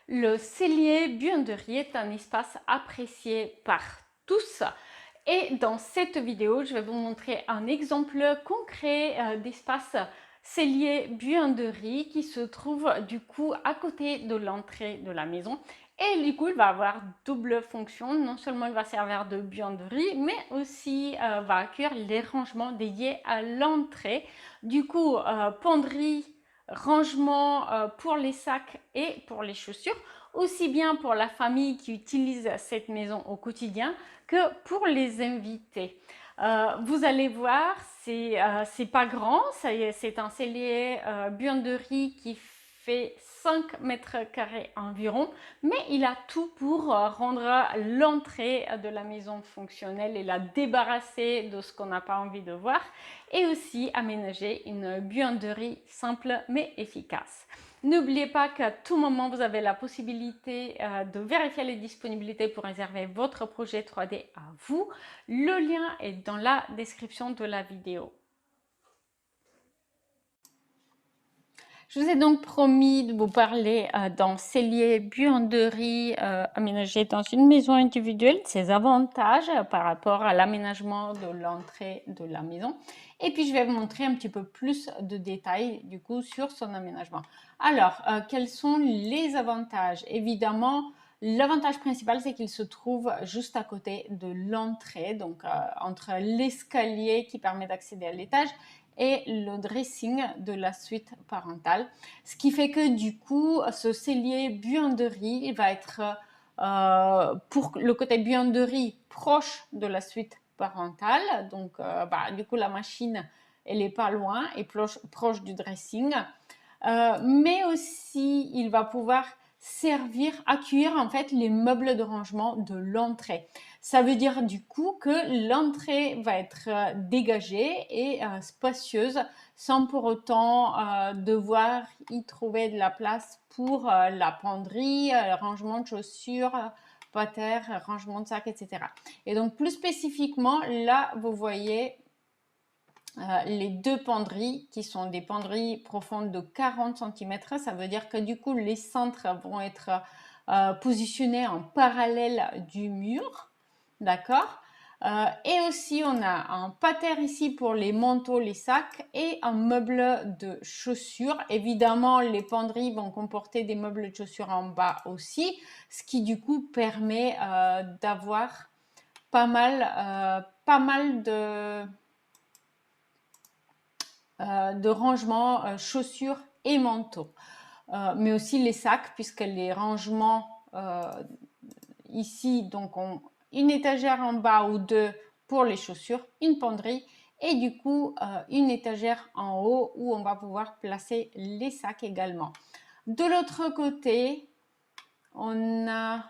Le cellier buanderie est un espace apprécié par tous. Et dans cette vidéo, je vais vous montrer un exemple concret d'espace cellier buanderie qui se trouve du coup à côté de l'entrée de la maison. Et du coup, il va avoir double fonction. Non seulement il va servir de buanderie, mais aussi va accueillir les rangements dédiés à l'entrée. Du coup, penderie, rangement pour les sacs et pour les chaussures, aussi bien pour la famille qui utilise cette maison au quotidien que pour les invités. Vous allez voir, c'est pas grand, c'est un cellier buanderie qui fait 5 mètres carrés environ, mais il a tout pour rendre l'entrée de la maison fonctionnelle et la débarrasser de ce qu'on n'a pas envie de voir, et aussi aménager une buanderie simple mais efficace. N'oubliez pas qu'à tout moment, vous avez la possibilité de vérifier les disponibilités pour réserver votre projet 3D à vous. Le lien est dans la description de la vidéo. Je vous ai donc promis de vous parler d'un cellier buanderie aménagé dans une maison individuelle, ses avantages par rapport à l'aménagement de l'entrée de la maison. Et puis, je vais vous montrer un petit peu plus de détails du coup sur son aménagement. Alors, quels sont les avantages? Évidemment, l'avantage principal, c'est qu'il se trouve juste à côté de l'entrée, donc entre l'escalier qui permet d'accéder à l'étage et le dressing de la suite parentale. Ce qui fait que du coup, ce cellier buanderie, il va être pour le côté buanderie proche de la suite parentale. Donc, du coup, la machine, elle n'est pas loin et proche du dressing. Mais aussi, il va pouvoir accueillir en fait les meubles de rangement de l'entrée. Ça veut dire du coup que l'entrée va être dégagée et spacieuse sans pour autant devoir y trouver de la place pour la penderie, le rangement de chaussures, pater, rangement de sacs, etc. Et donc plus spécifiquement, là vous voyez les deux penderies qui sont des penderies profondes de 40 cm. Ça veut dire que du coup les cintres vont être positionnés en parallèle du mur, d'accord. Et aussi on a un pater ici pour les manteaux, les sacs et un meuble de chaussures. Évidemment les penderies vont comporter des meubles de chaussures en bas aussi, ce qui du coup permet d'avoir pas mal de rangement chaussures et manteaux. Mais aussi les sacs, puisque les rangements ici, donc une étagère en bas ou deux pour les chaussures, une penderie et du coup une étagère en haut où on va pouvoir placer les sacs également. De l'autre côté, on a,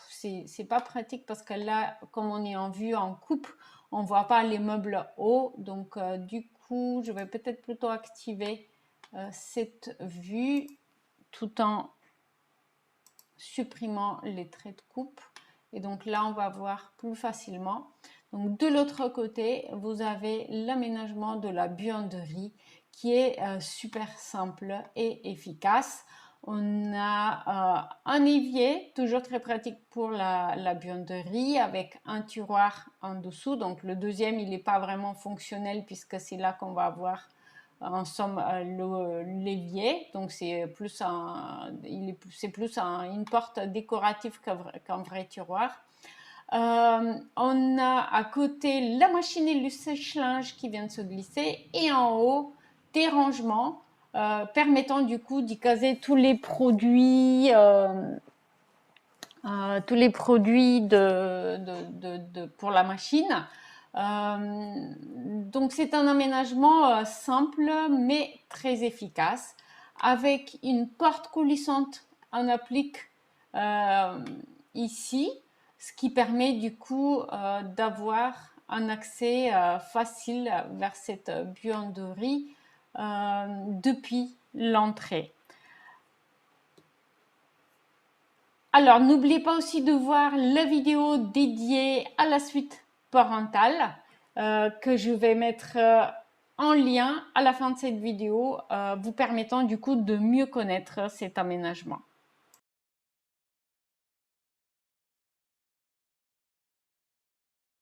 c'est pas pratique parce que là, comme on est en vue en coupe, on voit pas les meubles hauts. Donc, du coup, je vais peut-être plutôt activer cette vue tout en supprimant les traits de coupe. Et donc là, on va voir plus facilement. Donc, de l'autre côté, vous avez l'aménagement de la buanderie qui est super simple et efficace. On a un évier, toujours très pratique pour la buanderie, avec un tiroir en dessous. Donc le deuxième, il n'est pas vraiment fonctionnel puisque c'est là qu'on va avoir en somme l'évier. Donc c'est plus une porte décorative qu'un vrai tiroir. On a à côté la machine et le sèche-linge qui vient de se glisser et en haut des rangements permettant du coup d'y caser tous les produits pour la machine. Donc c'est un aménagement simple mais très efficace avec une porte coulissante en applique ici, ce qui permet du coup d'avoir un accès facile vers cette buanderie depuis l'entrée. Alors, n'oubliez pas aussi de voir la vidéo dédiée à la suite parentale que je vais mettre en lien à la fin de cette vidéo, vous permettant du coup de mieux connaître cet aménagement.